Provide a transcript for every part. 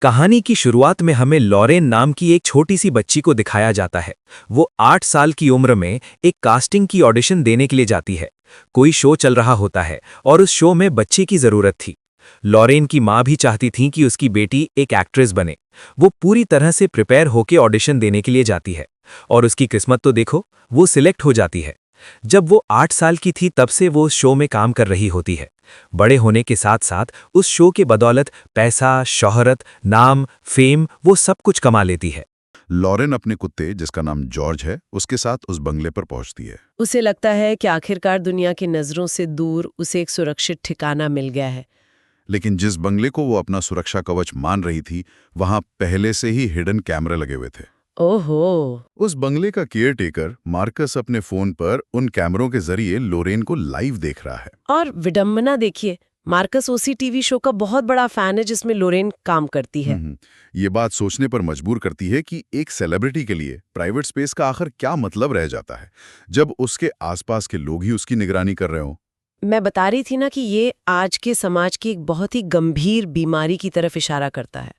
कहानी की शुरुआत में हमें लॉरेन नाम की एक छोटी सी बच्ची को दिखाया जाता है। वो 8 साल की उम्र में एक कास्टिंग की ऑडिशन देने के लिए जाती है। कोई शो चल रहा होता है और उस शो में बच्चे की जरूरत थी। लॉरेन की माँ भी चाहती थी कि उसकी बेटी एक एक्ट्रेस बने। वो पूरी तरह से प्रिपेयर होकर ऑडिशन देने के लिए जाती है और उसकी किस्मत तो देखो, वो सिलेक्ट हो जाती है। जब वो 8 साल की थी तब से वो उस शो में काम कर रही होती है। बड़े होने के साथ साथ उस शो के बदौलत पैसा, शोहरत, नाम, फेम वो सब कुछ कमा लेती है। लॉरेन अपने कुत्ते, जिसका नाम जॉर्ज है, उसके साथ उस बंगले पर पहुंचती है। उसे लगता है कि आखिरकार दुनिया की नजरों से दूर उसे एक सुरक्षित ठिकाना मिल गया है। लेकिन जिस बंगले को वो अपना सुरक्षा कवच मान रही थी, वहां पहले से ही हिडन कैमरे लगे हुए थे। ओहो। उस बंगले का केयरटेकर मार्कस अपने फोन पर उन कैमरों के जरिए लॉरेन को लाइव देख रहा है। और विडंबना देखिए, मार्कस उसी टीवी शो का बहुत बड़ा फैन है जिसमें लॉरेन काम करती है। ये बात सोचने पर मजबूर करती है कि एक सेलिब्रिटी के लिए प्राइवेट स्पेस का आखिर क्या मतलब रह जाता है, जब उसके आसपास के लोग ही उसकी निगरानी कर रहे हो। मैं बता रही थी ना कि ये आज के समाज की एक बहुत ही गंभीर बीमारी की तरफ इशारा करता है।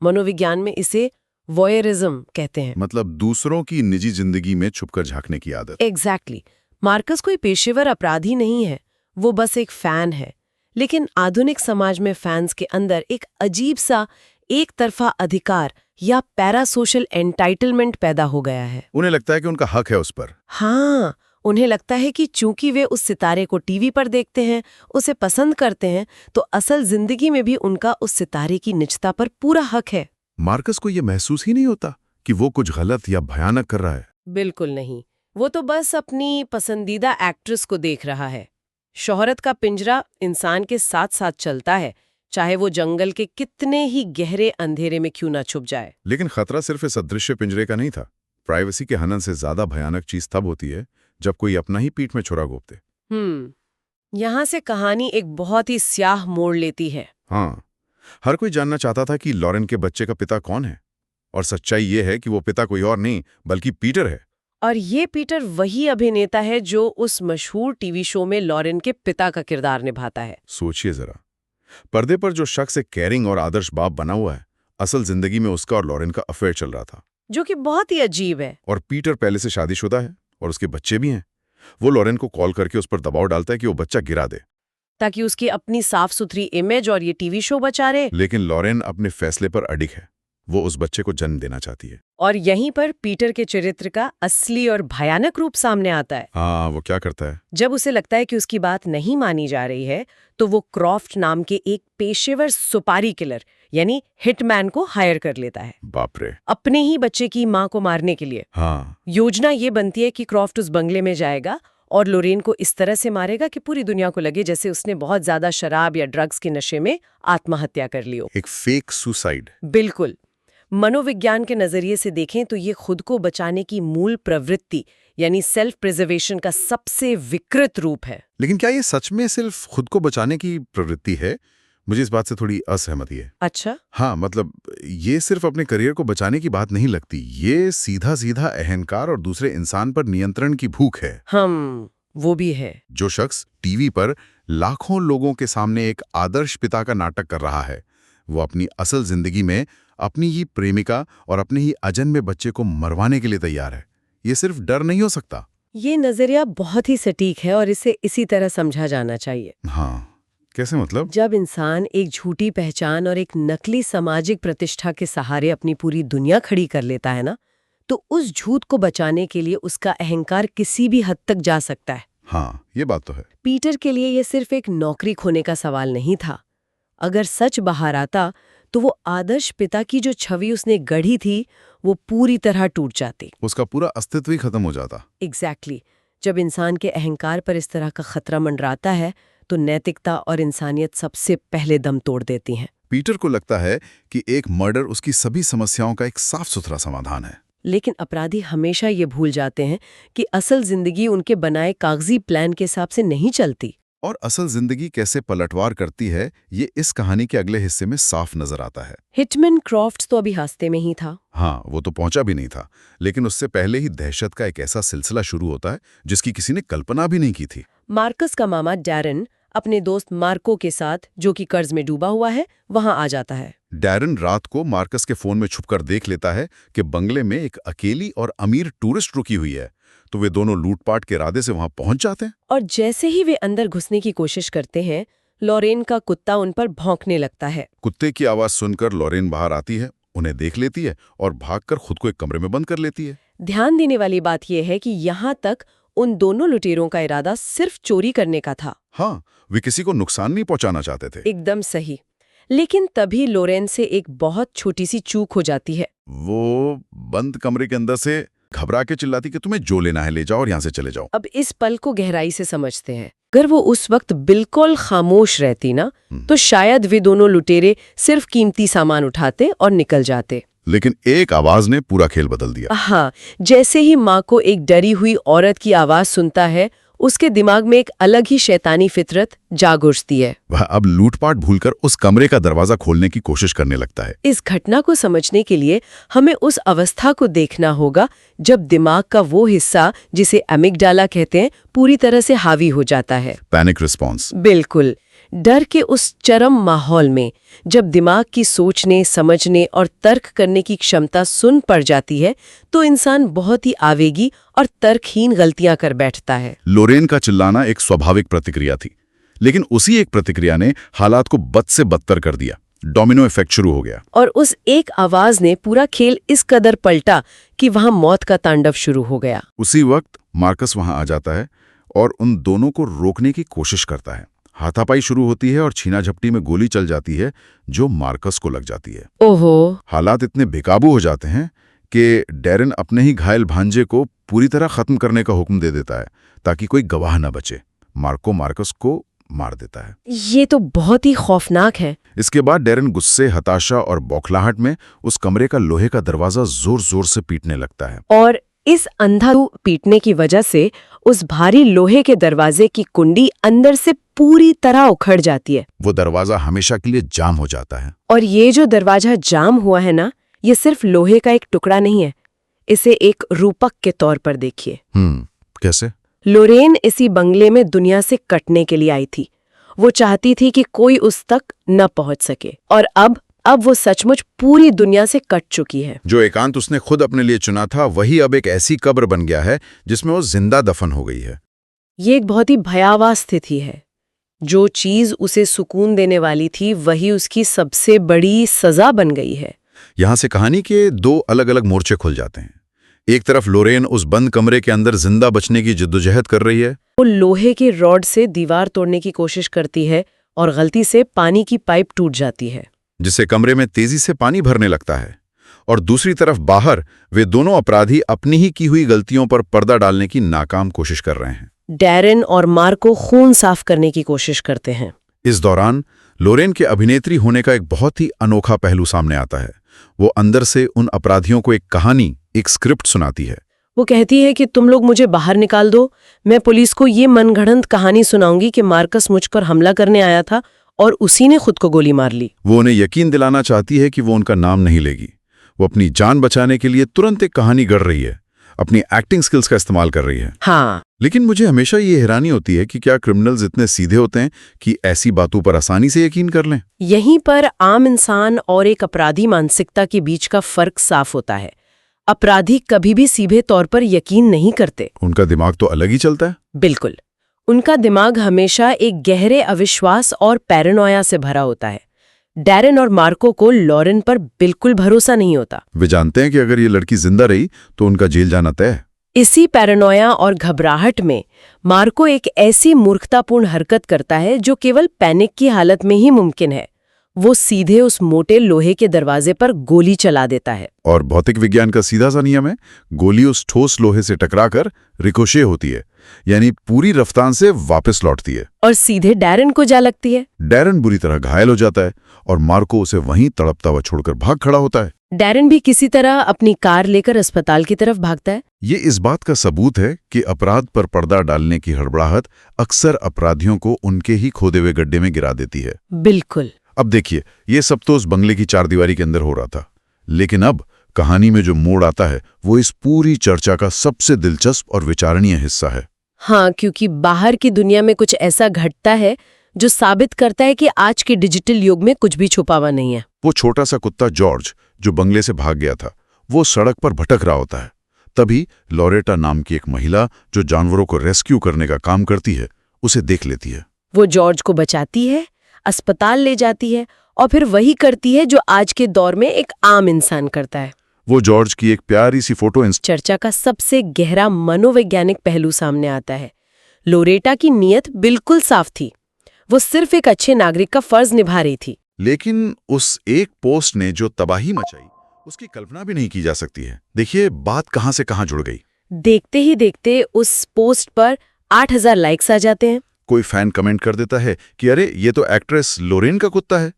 मनोविज्ञान में इसे वॉयरिज्म कहते हैं। मतलब दूसरों की निजी जिंदगी में छुपकर झांकने की आदत। एग्जैक्टली। मार्कस कोई पेशेवर अपराधी नहीं है, वो बस एक फैन है। लेकिन आधुनिक समाज में फैंस के अंदर एक अजीब सा एक तरफा अधिकार या पैरासोशल एंटाइटलमेंट पैदा हो गया है। उन्हें लगता है कि उनका हक है उस पर। हाँ, उन्हें लगता है कि चूंकि वे उस सितारे को टीवी पर देखते हैं, उसे पसंद करते हैं, तो असल जिंदगी में भी उनका उस सितारे की निजता पर पूरा हक है। मार्कस को यह महसूस ही नहीं होता कि वो कुछ गलत या भयानक कर रहा है। बिल्कुल नहीं। वो तो बस अपनी पसंदीदा एक्ट्रेस को देख रहा है। शोहरत का पिंजरा इंसान के साथ साथ चलता है, चाहे वो जंगल के कितने ही गहरे अंधेरे में क्यों ना छुप जाए। लेकिन खतरा सिर्फ इस अदृश्य पिंजरे का नहीं था। प्राइवेसी के हनन से ज्यादा भयानक चीज तब होती है जब कोई अपना ही पीठ में छुरा घोंपते। यहाँ से कहानी एक बहुत ही स्याह मोड़ लेती है। हाँ, हर कोई जानना चाहता था कि लॉरेन के बच्चे का पिता कौन है, और सच्चाई ये है कि वो पिता कोई और नहीं बल्कि पीटर है। और ये पीटर वही अभिनेता है जो उस मशहूर टीवी शो में लॉरेन के पिता का किरदार निभाता है। सोचिए जरा, पर्दे पर जो शख्स एक केयरिंग और आदर्श बाप बना हुआ है, असल जिंदगी में उसका और लॉरेन का अफेयर चल रहा था, जो कि बहुत ही अजीब है। और पीटर पहले से शादीशुदा है और उसके बच्चे भी हैं। वो लॉरेन को कॉल करके उस पर दबाव डालता है कि वो बच्चा गिरा दे, ताकि उसकी अपनी साफ सुथरी इमेज और ये टीवी शो बचा रहे। लेकिन लॉरेन अपने फैसले पर अडिग है। वो उस बच्चे को जन्म देना चाहती है। और यहीं पर पीटर के चरित्र का असली और भयानक रूप सामने आता है। हाँ, वो क्या करता है? जब उसे लगता है कि उसकी बात नहीं मानी जा रही है, तो वो क्रॉफ्ट नाम के एक पेशेवर सुपारी किलर यानी हिटमैन को हायर कर लेता है, बाप रे। अपने ही बच्चे की मां को मारने के लिए। हाँ, योजना ये बनती है कि क्रॉफ्ट उस बंगले में जाएगा और लॉरेन को इस तरह से मारेगा कि पूरी दुनिया को लगे जैसे उसने बहुत ज्यादा शराब या ड्रग्स के नशे में आत्महत्या कर ली हो। एक फेक सुसाइड। बिल्कुल। मनोविज्ञान के नजरिए से देखें तो ये खुद को बचाने की मूल प्रवृत्ति यानी सेल्फ प्रिजर्वेशन का सबसे विकृत रूप है। लेकिन क्या ये सच में सिर्फ खुद को बचाने की प्रवृत्ति है? मुझे इस बात से थोड़ी असहमति है। अच्छा। हाँ, मतलब ये सिर्फ अपने करियर को बचाने की बात नहीं लगती। ये सीधा सीधा अहंकार और दूसरे इंसान पर नियंत्रण की भूख है। वो भी है। जो शख्स टीवी पर लाखों लोगों के सामने एक आदर्श पिता का नाटक कर रहा है, वो अपनी असल जिंदगी में अपनी ही प्रेमिका और अपने ही अजन्मे बच्चे को मरवाने के लिए तैयार है। ये सिर्फ डर नहीं हो सकता। ये नजरिया बहुत ही सटीक है और इसे इसी तरह समझा जाना चाहिए। हाँ, कैसे मतलब? जब इंसान एक झूठी पहचान और एक नकली सामाजिक प्रतिष्ठा के सहारे अपनी पूरी दुनिया खड़ी कर लेता है ना, तो उस झूठ को बचाने के लिए उसका अहंकार किसी भी हद तक जा सकता है। हाँ, ये बात तो है। पीटर के लिए यह सिर्फ एक नौकरी खोने का सवाल नहीं था। अगर सच बाहर आता तो वो आदर्श पिता की जो छवि उसने गढ़ी थी वो पूरी तरह टूट जाती। उसका पूरा अस्तित्व ही खत्म हो जाता। एग्जैक्टली। जब इंसान के अहंकार पर इस तरह का खतरा मंडराता है तो नैतिकता और इंसानियत सबसे पहले दम तोड़ देती हैं। पीटर को लगता है कि एक मर्डर उसकी सभी समस्याओं का एक साफ सुथरा समाधान है। लेकिन अपराधी हमेशा ये भूल जाते हैं कि असल जिंदगी उनके बनाए कागजी प्लान के हिसाब से नहीं चलती। और असल जिंदगी कैसे पलटवार करती है, ये इस कहानी के अगले हिस्से में साफ नजर आता है। हिटमैन क्रॉफ्ट तो अभी हास्ते में ही था। हाँ, वो तो पहुंचा भी नहीं था, लेकिन उससे पहले ही दहशत का एक ऐसा सिलसिला शुरू होता है जिसकी किसी ने कल्पना भी नहीं की थी। मार्कस का मामा डैरन अपने दोस्त मार्को के साथ, जो कि कर्ज में डूबा हुआ है, वहां आ जाता है। डैरन रात को मार्कस के फोन में छुपकर देख लेता है कि बंगले में एक अकेली और अमीर टूरिस्ट रुकी हुई है, तो वे दोनों लूटपाट के इरादे से वहां पहुंच जाते हैं। और जैसे ही वे अंदर घुसने की कोशिश करते हैं, लॉरेन का कुत्ता उन पर भौंकने लगता है। कुत्ते की आवाज सुनकर लॉरेन बाहर आती है, उन्हें देख लेती है और भागकर खुद को एक कमरे में बंद कर लेती है। ध्यान देने वाली बात यह है कि यहाँ तक उन दोनों लुटेरों का इरादा सिर्फ चोरी करने का था। हाँ, वे किसी को नुकसान नहीं पहुंचाना चाहते थे। एकदम सही। लेकिन तभी लोरेन से एक बहुत छोटी सी चूक हो जाती है। वो बंद कमरे के अंदर से घबरा के चिल्लाती कि तुम्हें जो लेना है ले जाओ और यहाँ से चले जाओ। अब इस पल को गहराई से समझते हैं। अगर वो उस वक्त बिल्कुल खामोश रहती ना, तो शायद वे दोनों लुटेरे सिर्फ कीमती सामान उठाते और निकल जाते। लेकिन एक आवाज ने पूरा खेल बदल दिया। हाँ, जैसे ही माँ को एक डरी हुई औरत की आवाज सुनता है, उसके दिमाग में एक अलग ही शैतानी फितरत जाग उठती है। वह अब लूटपाट भूलकर उस कमरे का दरवाजा खोलने की कोशिश करने लगता है। इस घटना को समझने के लिए हमें उस अवस्था को देखना होगा जब दिमाग का वो हिस्सा, जिसे एमिगडाला कहते हैं, पूरी तरह से हावी हो जाता है। Panic response. बिल्कुल। डर के उस चरम माहौल में जब दिमाग की सोचने, समझने और तर्क करने की क्षमता सुन पड़ जाती है, तो इंसान बहुत ही आवेगी और तर्कहीन गलतियां कर बैठता है। लोरेन का चिल्लाना एक स्वाभाविक प्रतिक्रिया थी, लेकिन उसी एक प्रतिक्रिया ने हालात को बद से बदतर कर दिया। डोमिनो इफेक्ट शुरू हो गया। और उस एक आवाज ने पूरा खेल इस कदर पलटा कि वहां मौत का तांडव शुरू हो गया। उसी वक्त मार्कस वहां आ जाता है और उन दोनों को रोकने की कोशिश करता है। हाथापाई शुरू होती है और छीना झपटी में गोली चल जाती है, जो मार्कस को लग जाती है। ओहो। हालात इतने बेकाबू हो जाते हैं कि डैरेन अपने ही घायल भांजे को पूरी तरह खत्म करने का हुक्म दे देता है ताकि कोई गवाह न बचे। मार्को मार्कस को मार देता है। ये तो बहुत ही खौफनाक है। इसके बाद डैरेन गुस्से, हताशा और बौखलाहट में उस कमरे का लोहे का दरवाजा जोर जोर से पीटने लगता है। और इस अंधाधुंध पीटने की वजह से उस भारी लोहे के दरवाजे की कुंडी अंदर से पूरी तरह उखड़ जाती है। वो दरवाजा हमेशा के लिए जाम हो जाता है। और ये जो दरवाजा जाम हुआ है ना, ये सिर्फ लोहे का एक टुकड़ा नहीं है। इसे एक रूपक के तौर पर देखिए। कैसे? लोरेन इसी बंगले में दुनिया से कटने के लिए आई थी। वो चाहती थी कि कोई उस तक न पहुंच सके, और अब वो सचमुच पूरी दुनिया से कट चुकी है। जो एकांत उसने खुद अपने लिए चुना था, वही अब एक ऐसी कब्र बन गया है जिसमें वो जिंदा दफन हो गई है। ये एक बहुत ही भयावह स्थिति है। जो चीज उसे सुकून देने वाली थी, वही उसकी सबसे बड़ी सजा बन गई है। यहां से कहानी के दो अलग अलग मोर्चे खुल जाते हैं। एक तरफ लोरेन उस बंद कमरे के अंदर जिंदा बचने की जिद्दोजहद कर रही है। वो लोहे की रॉड से दीवार तोड़ने की कोशिश करती है और गलती से पानी की पाइप टूट जाती है, जिससे कमरे में तेजी से पानी भरने लगता है। और दूसरी तरफ बाहर वे दोनों अपराधी अपनी ही की हुई गलतियों पर पर्दा डालने की नाकाम कोशिश कर रहे हैं। डैरेन और मार्को खून साफ करने की कोशिश करते हैं। इस दौरान लोरेन के अभिनेत्री होने का एक बहुत ही अनोखा पहलू सामने आता है। वो अंदर से उन अपराधियों को एक कहानी, एक स्क्रिप्ट सुनाती है। वो कहती है कि तुम लोग मुझे बाहर निकाल दो, मैं पुलिस को ये मनगढ़ंत कहानी सुनाऊंगी कि मार्कस मुझ पर हमला करने आया था और उसी ने खुद को गोली मार ली। वो उन्हें यकीन दिलाना चाहती है कि वो उनका नाम नहीं लेगी। वो अपनी जान बचाने के लिए तुरंत एक कहानी गढ़ रही है, अपनी एक्टिंग स्किल्स का इस्तेमाल कर रही है। हाँ, लेकिन मुझे हमेशा ये हैरानी होती है कि क्या क्रिमिनल्स इतने सीधे होते हैं कि ऐसी बातों पर आसानी से यकीन कर लें? यहीं पर आम इंसान और एक अपराधी मानसिकता के बीच का फर्क साफ होता है। अपराधी कभी भी सीधे तौर पर यकीन नहीं करते। उनका दिमाग तो अलग ही चलता है। बिल्कुल। उनका दिमाग हमेशा एक गहरे अविश्वास और पैरानोया से भरा होता है। डैरेन और मार्को को लॉरेन पर बिल्कुल भरोसा नहीं होता। वे जानते हैं कि अगर ये लड़की जिंदा रही तो उनका जेल जाना तय है। इसी पैरानोया और घबराहट में मार्को एक ऐसी मूर्खतापूर्ण हरकत करता है जो केवल पैनिक की हालत में ही मुमकिन है। वो सीधे उस मोटे लोहे के दरवाजे पर गोली चला देता है। और भौतिक विज्ञान का सीधा सा नियम है, गोली उस ठोस लोहे से टकराकर रिकोशे होती है, यानी पूरी रफ्तार से वापस लौटती है और सीधे डैरेन को जा लगती है। डैरेन बुरी तरह घायल हो जाता है और मार्को उसे वहीं तड़पता हुआ छोड़कर भाग खड़ा होता है। डैरेन भी किसी तरह अपनी कार लेकर अस्पताल की तरफ भागता है। ये इस बात का सबूत है कि अपराध पर पर्दा डालने की हड़बड़ाहट अक्सर अपराधियों को उनके ही खोदे हुए गड्ढे में गिरा देती है। बिल्कुल। अब देखिए, ये सब तो उस बंगले की चारदीवारी के अंदर हो रहा था, लेकिन अब कहानी में जो मोड़ आता है वो इस पूरी चर्चा का सबसे दिलचस्प और विचारणीय हिस्सा है। हाँ, क्योंकि बाहर की दुनिया में कुछ ऐसा घटता है जो साबित करता है कि आज के डिजिटल युग में कुछ भी छुपा हुआ नहीं है। वो छोटा सा कुत्ता जॉर्ज जो बंगले से भाग गया था, वो सड़क पर भटक रहा होता है। तभी लोरेटा नाम की एक महिला जो जानवरों को रेस्क्यू करने का काम करती है, उसे देख लेती है। वो जॉर्ज को बचाती है, अस्पताल ले जाती है और फिर वही करती है जो आज के दौर में एक आम इंसान करता है। वो जॉर्ज की एक प्यारी सी फोटो चर्चा का सबसे गहरा मनोवैज्ञानिक पहलू सामने आता है। लोरेटा की नीयत बिल्कुल साफ थी, वो सिर्फ एक अच्छे नागरिक का फर्ज निभा रही थी। लेकिन उस एक पोस्ट ने जो तबाही मचाई, उसकी कल्पना भी नहीं की जा सकती है। देखिए बात कहां से कहां जुड़ गई। देखते ही देखते उस पोस्ट पर 8000 लाइक्स आ जाते हैं। कोई फैन कमेंट कर देता है कि अरे ये तो एक्ट्रेस लोरेन का कुत्ता है,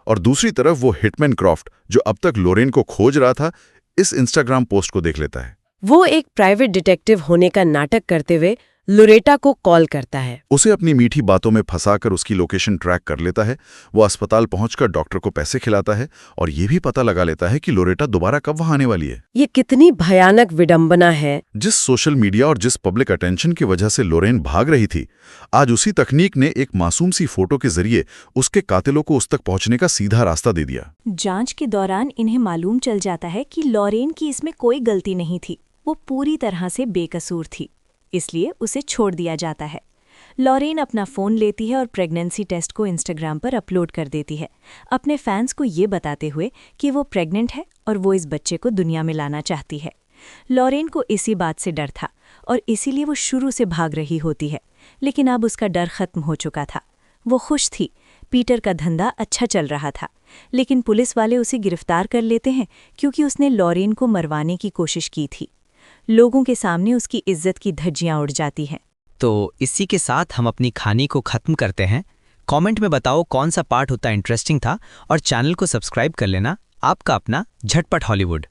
और दूसरी तरफ वो हिटमैन क्रॉफ्ट जो अब तक लोरेन को खोज रहा था, इस इंस्टाग्राम पोस्ट को देख लेता है। वो एक प्राइवेट डिटेक्टिव होने का नाटक करते हुए लोरेटा को कॉल करता है। उसे अपनी मीठी बातों में फंसाकर उसकी लोकेशन ट्रैक कर लेता है। वो अस्पताल पहुंचकर डॉक्टर को पैसे खिलाता है और ये भी पता लगा लेता है कि लोरेटा दोबारा कब वहां आने वाली है। ये कितनी भयानक विडंबना है। जिस सोशल मीडिया और जिस पब्लिक अटेंशन की वजह से लोरेन भाग रही थी, आज उसी तकनीक ने एक मासूम सी फोटो के जरिए उसके कातिलों को उस तक पहुंचने का सीधा रास्ता दे दिया। जांच के दौरान इन्हें मालूम चल जाता है कि लोरेन की इसमें कोई गलती नहीं थी, वो पूरी तरह से बेकसूर थी, इसलिए उसे छोड़ दिया जाता है। लोरेन अपना फ़ोन लेती है और प्रेगनेंसी टेस्ट को इंस्टाग्राम पर अपलोड कर देती है, अपने फैंस को ये बताते हुए कि वो प्रेग्नेंट है और वो इस बच्चे को दुनिया में लाना चाहती है। लोरेन को इसी बात से डर था और इसीलिए वो शुरू से भाग रही होती है, लेकिन अब उसका डर खत्म हो चुका था। वो खुश थी, पीटर का धंधा अच्छा चल रहा था, लेकिन पुलिस वाले उसे गिरफ्तार कर लेते हैं क्योंकि उसने लोरेन को मरवाने की कोशिश की थी। लोगों के सामने उसकी इज्जत की धज्जियां उड़ जाती हैं। तो इसी के साथ हम अपनी कहानी को ख़त्म करते हैं। कमेंट में बताओ कौन सा पार्ट होता इंटरेस्टिंग था और चैनल को सब्सक्राइब कर लेना। आपका अपना झटपट हॉलीवुड।